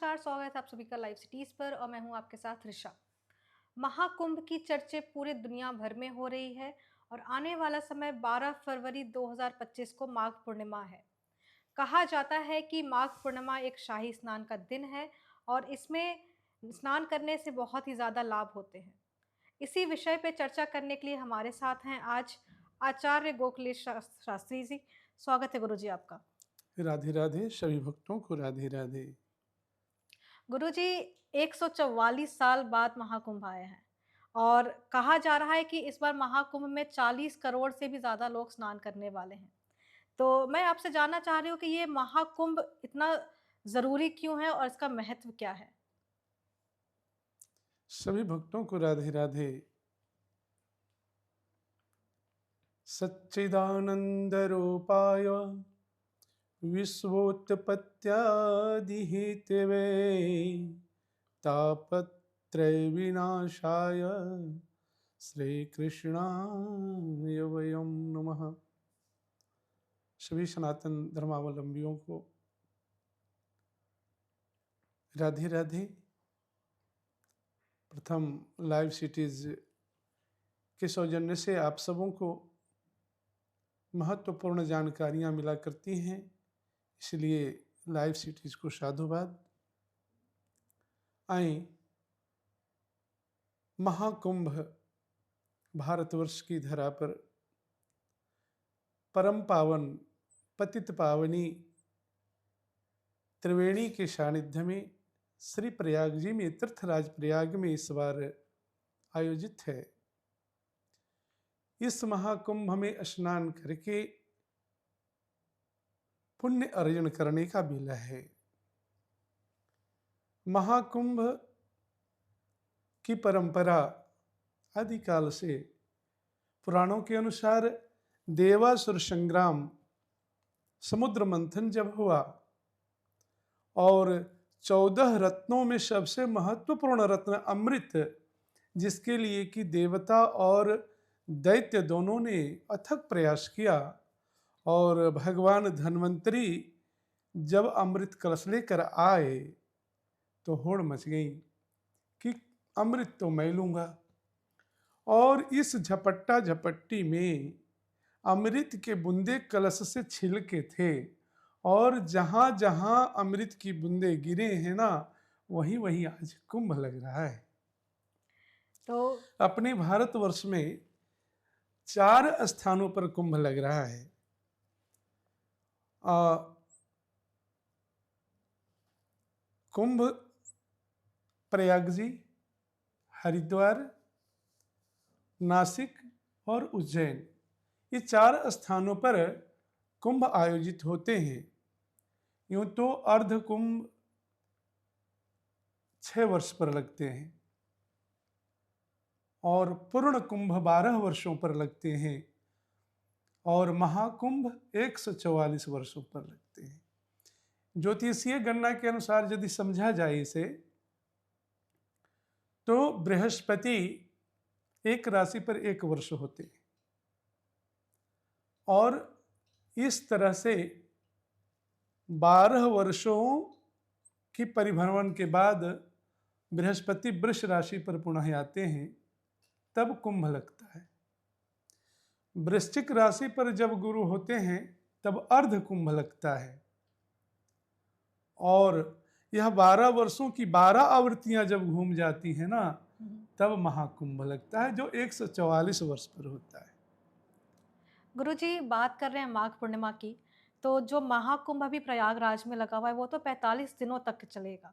नमस्कार, स्वागत है आप सभी का लाइव सिटीज़ पर और मैं हूं आपके साथ ऋषा। महाकुंभ की चर्चे पूरे दुनिया भर में हो रही है और आने वाला समय 12 फरवरी 2025 को माघ पूर्णिमा है। कहा जाता है कि माघ पूर्णिमा एक शाही स्नान का दिन है और इसमें स्नान करने से बहुत ही ज़्यादा लाभ होते हैं। इसी विषय पे चर्चा करने के लिए हमारे साथ हैं आज आचार्य गोखलेश शास्त्री जी। स्वागत है गुरुजी आपका। राधे राधे सभी भक्तों को राधे राधे। गुरुजी 144 साल बाद महाकुंभ आए हैं और कहा जा रहा है कि इस बार महाकुंभ में 40 करोड़ से भी ज़्यादा लोग स्नान करने वाले हैं। तो मैं आपसे जानना चाह रही हूँ कि ये महाकुंभ इतना ज़रूरी क्यों है और इसका महत्व क्या है? सभी भक्तों को राधे राधे। सच्चिदानंद रूपाय विश्वोत्पत्त्यादिहेतवे तापत्रय विनाशाय श्री कृष्णाय वयं नमः। सभी सनातन धर्मावलंबियों को राधे राधे। प्रथम लाइव सिटीज के सौजन्य से आप सबों को महत्वपूर्ण जानकारियां मिला करती हैं, इसलिए लाइव सिटीज को साधुवाद। आए महाकुंभ भारतवर्ष की धरा पर परम पावन पतित पावनी त्रिवेणी के सानिध्य में श्री प्रयाग जी में तीर्थराज प्रयाग में इस बार आयोजित है। इस महाकुंभ में स्नान करके पुण्य अर्जन करने का बेला है। महाकुंभ की परंपरा आदिकाल से पुराणों के अनुसार देवासुर संग्राम समुद्र मंथन जब हुआ और 14 रत्नों में सबसे महत्वपूर्ण रत्न अमृत, जिसके लिए कि देवता और दैत्य दोनों ने अथक प्रयास किया और भगवान धन्वंतरी जब अमृत कलश लेकर आए तो होड़ मच गई कि अमृत तो मैं लूंगा। और इस झपट्टा झपट्टी में अमृत के बूंदे कलश से छिलके थे और जहां जहां अमृत की बूंदे गिरे हैं ना, वहीं वहीं आज कुंभ लग रहा है। तो अपने भारतवर्ष में 4 स्थानों पर कुंभ लग रहा है। कुंभ प्रयागजी, हरिद्वार, नासिक और उज्जैन, ये 4 स्थानों पर कुंभ आयोजित होते हैं। यूं तो अर्ध कुंभ 6 वर्ष पर लगते हैं और पूर्ण कुंभ 12 वर्षों पर लगते हैं और महाकुंभ 144 वर्षों पर लगते हैं। ज्योतिषीय गणना के अनुसार यदि समझा जाए इसे, तो बृहस्पति एक राशि पर 1 वर्ष होते हैं और इस तरह से 12 वर्षों की परिभ्रमण के बाद बृहस्पति वृष राशि पर पुनः आते हैं, तब कुंभ लगता है। वृश्चिक राशि पर जब गुरु होते हैं तब अर्ध कुंभ लगता है और यह 12 वर्षों की 12 आवृत्तियां जब घूम जाती हैं ना, तब महाकुंभ लगता है, जो 144 वर्ष पर होता है। गुरुजी बात कर रहे हैं माघ पूर्णिमा की, तो जो महाकुंभ अभी प्रयागराज में लगा हुआ है वो तो 45 दिनों तक चलेगा।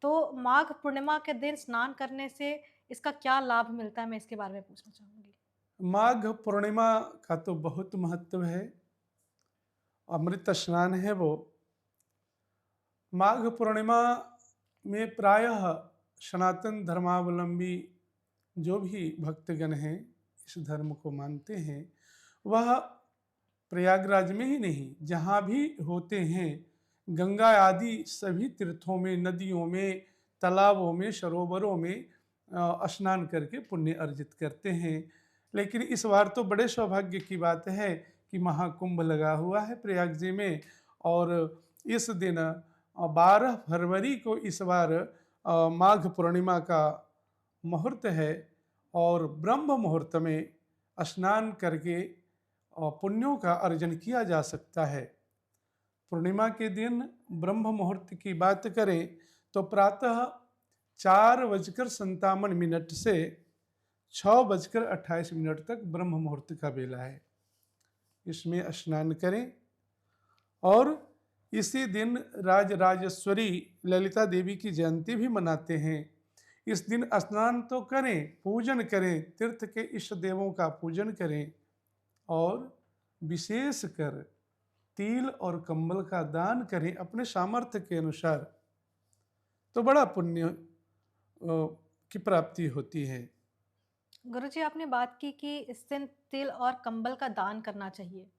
तो माघ पूर्णिमा के दिन स्नान करने से इसका क्या लाभ मिलता है, मैं इसके बारे में पूछना चाहूंगी। माघ पूर्णिमा का तो बहुत महत्व है, अमृत स्नान है वो। माघ पूर्णिमा में प्रायः सनातन धर्मावलंबी जो भी भक्तगण हैं, इस धर्म को मानते हैं, वह प्रयागराज में ही नहीं, जहाँ भी होते हैं, गंगा आदि सभी तीर्थों में, नदियों में, तालाबों में, सरोवरों में स्नान करके पुण्य अर्जित करते हैं। लेकिन इस बार तो बड़े सौभाग्य की बात है कि महाकुंभ लगा हुआ है प्रयाग जी में और इस दिन 12 फरवरी को इस बार माघ पूर्णिमा का मुहूर्त है और ब्रह्म मुहूर्त में स्नान करके पुण्यों का अर्जन किया जा सकता है। पूर्णिमा के दिन ब्रह्म मुहूर्त की बात करें तो प्रातः 4:57 से 6:28 तक ब्रह्म मुहूर्त का बेला है। इसमें स्नान करें और इसी दिन राजराजेश्वरी ललिता देवी की जयंती भी मनाते हैं। इस दिन स्नान तो करें, पूजन करें, तीर्थ के इष्ट देवों का पूजन करें और विशेषकर तिल और कंबल का दान करें अपने सामर्थ्य के अनुसार, तो बड़ा पुण्य की प्राप्ति होती है। गुरुजी, आपने बात की कि इस दिन तिल और कंबल का दान करना चाहिए।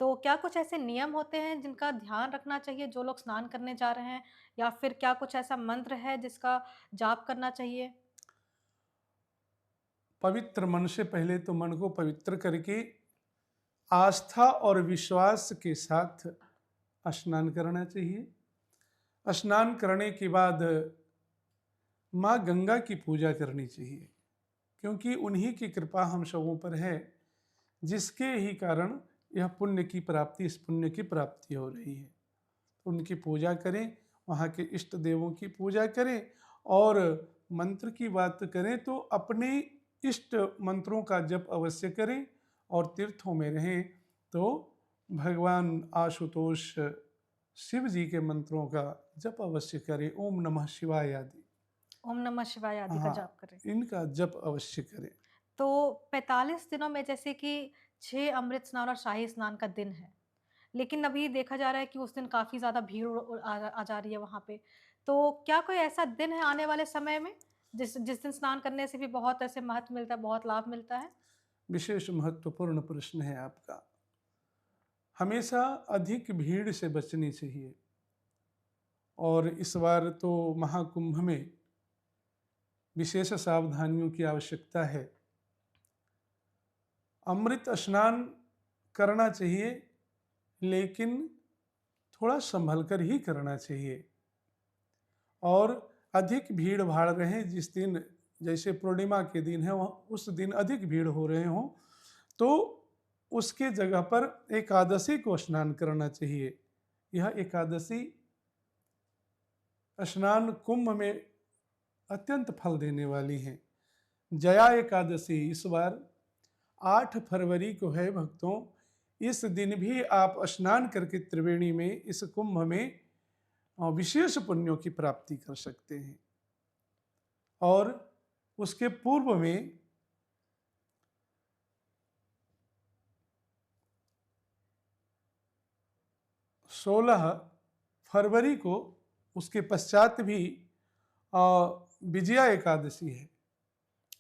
तो क्या कुछ ऐसे नियम होते हैं जिनका ध्यान रखना चाहिए जो लोग स्नान करने जा रहे हैं, या फिर क्या कुछ ऐसा मंत्र है जिसका जाप करना चाहिए? पवित्र मन से पहले तो मन को पवित्र करके आस्था और विश्वास के साथ स्नान करना चाहिए। स्नान करने के बाद माँ गंगा की पूजा करनी चाहिए, क्योंकि उन्हीं की कृपा हम सबों पर है, जिसके ही कारण यह पुण्य की प्राप्ति, इस पुण्य की प्राप्ति हो रही है। उनकी पूजा करें, वहाँ के इष्ट देवों की पूजा करें और मंत्र की बात करें तो अपने इष्ट मंत्रों का जप अवश्य करें और तीर्थों में रहें तो भगवान आशुतोष शिव जी के मंत्रों का जप अवश्य करें। ओम नमः शिवाय आदि, ओम नमः शिवाय आदि का हाँ, जाप करें। इनका जप अवश्य करें। तो 45 दिनों में जैसे कि 6 अमृत स्नान और शाही स्नान का दिन है, लेकिन अभी देखा जा रहा है कि उस दिन काफ़ी ज़्यादा भीड़ आ जा रही है वहाँ पे। तो क्या कोई ऐसा दिन है आने वाले समय में जिस जिस दिन स्नान करने से भी बहुत ऐसे महत्व मिलता है, बहुत लाभ मिलता है? विशेष महत्वपूर्ण प्रश्न है आपका। हमेशा अधिक भीड़ से बचनी चाहिए और इस बार तो महाकुंभ में विशेष सावधानियों की आवश्यकता है। अमृत स्नान करना चाहिए, लेकिन थोड़ा संभल कर ही करना चाहिए और अधिक भीड़ भाड़ रहे जिस दिन, जैसे पूर्णिमा के दिन है उस दिन अधिक भीड़ हो रहे हों तो उसके जगह पर एकादशी को स्नान करना चाहिए। यह एकादशी स्नान कुंभ में अत्यंत फल देने वाली है। जया एकादशी इस बार 8 फरवरी को है भक्तों। इस दिन भी आप स्नान करके त्रिवेणी में इस कुंभ में विशेष पुण्यों की प्राप्ति कर सकते हैं। और उसके पूर्व में 16 फरवरी को उसके पश्चात भी विजया एकादशी है।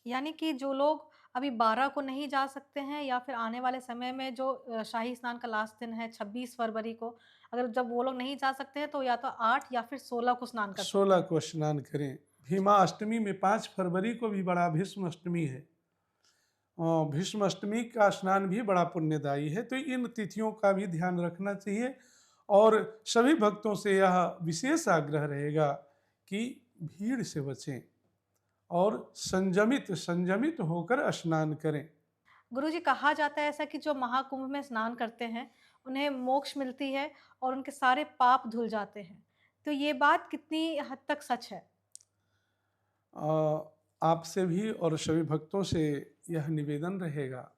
यानी कि जो लोग अभी 12 को नहीं जा सकते हैं, या फिर आने वाले समय में जो शाही स्नान का लास्ट दिन है 26 फरवरी को, अगर जब वो लोग नहीं जा सकते हैं तो या तो 8 या फिर 16 को स्नान कर सकते 16 हैं। को स्नान करें। भीमा अष्टमी में 5 फरवरी को भी बड़ा भीष्म अष्टमी है। भीष्म अष्टमी का स्नान भी बड़ा पुण्यदायी है। तो इन तिथियों का भी ध्यान रखना चाहिए और सभी भक्तों से यह विशेष आग्रह रहेगा कि भीड़ से बचें और संयमित होकर स्नान करें। गुरुजी, कहा जाता है ऐसा कि जो महाकुंभ में स्नान करते हैं उन्हें मोक्ष मिलती है और उनके सारे पाप धुल जाते हैं। तो ये बात कितनी हद तक सच है? आपसे भी और सभी भक्तों से यह निवेदन रहेगा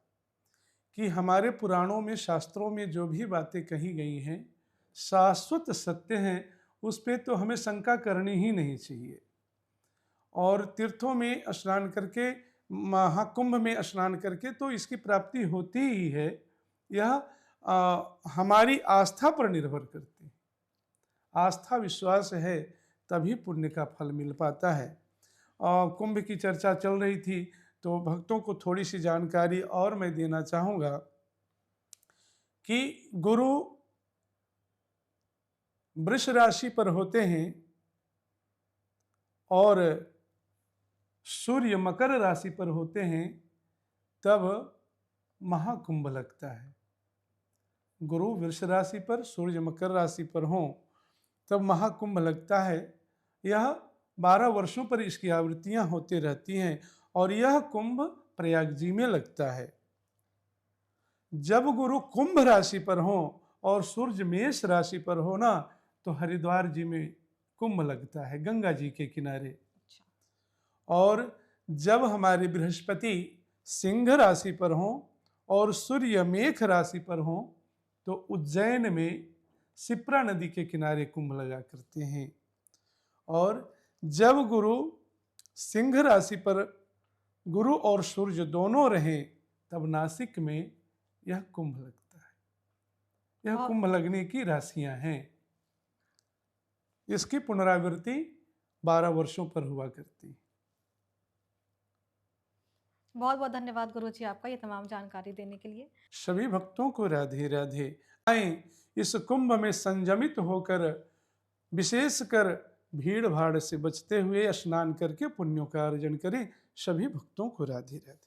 कि हमारे पुराणों में, शास्त्रों में जो भी बातें कही गई हैं शाश्वत सत्य हैं, उस पर तो हमें शंका करनी ही नहीं चाहिए। और तीर्थों में स्नान करके, महाकुंभ में स्नान करके तो इसकी प्राप्ति होती ही है। यह हमारी आस्था पर निर्भर करती है। आस्था विश्वास है तभी पुण्य का फल मिल पाता है। कुंभ की चर्चा चल रही थी तो भक्तों को थोड़ी सी जानकारी और मैं देना चाहूँगा कि गुरु वृष राशि पर होते हैं और सूर्य मकर राशि पर होते हैं, तब महाकुंभ लगता है। गुरु वृष राशि पर, सूर्य मकर राशि पर हों तब महाकुंभ लगता है। यह 12 वर्षों पर इसकी आवृत्तियां होती रहती हैं और यह कुंभ प्रयाग जी में लगता है। जब गुरु कुंभ राशि पर हो और सूर्य मेष राशि पर हो ना, तो हरिद्वार जी में कुंभ लगता है, गंगा जी के किनारे। अच्छा। और जब हमारे बृहस्पति सिंह राशि पर हो और सूर्य मेष राशि पर हो, तो उज्जैन में शिप्रा नदी के किनारे कुंभ लगा करते हैं। और जब गुरु सिंह राशि पर गुरु और सूर्य दोनों रहें, तब नासिक में यह कुंभ लगता है। यह बहुत कुंभ लगने की राशियां हैं। इसकी पुनरावृत्ति 12 वर्षों पर हुआ करती। बहुत बहुत धन्यवाद गुरु जी आपका ये तमाम जानकारी देने के लिए। सभी भक्तों को राधे राधे। आए इस कुंभ में संयमित होकर, विशेषकर भीड़ भाड़ से बचते हुए स्नान करके पुण्यों का अर्जन करें। सभी भक्तों को राधे राधे।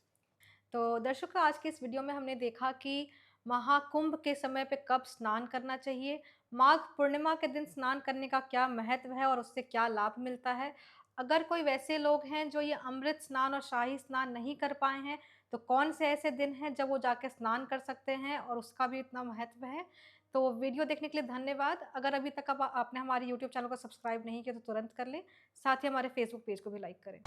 तो दर्शकों, आज के इस वीडियो में हमने देखा कि महाकुंभ के समय पे कब स्नान करना चाहिए, माघ पूर्णिमा के दिन स्नान करने का क्या महत्व है और उससे क्या लाभ मिलता है। अगर कोई वैसे लोग हैं जो ये अमृत स्नान और शाही स्नान नहीं कर पाए हैं, तो कौन से ऐसे दिन हैं जब वो जाके स्नान कर सकते हैं और उसका भी इतना महत्व है। तो वीडियो देखने के लिए धन्यवाद। अगर अभी तक आपने हमारे यूट्यूब चैनल को सब्सक्राइब नहीं किया तो तुरंत कर लें। साथ ही हमारे फेसबुक पेज को भी लाइक करें।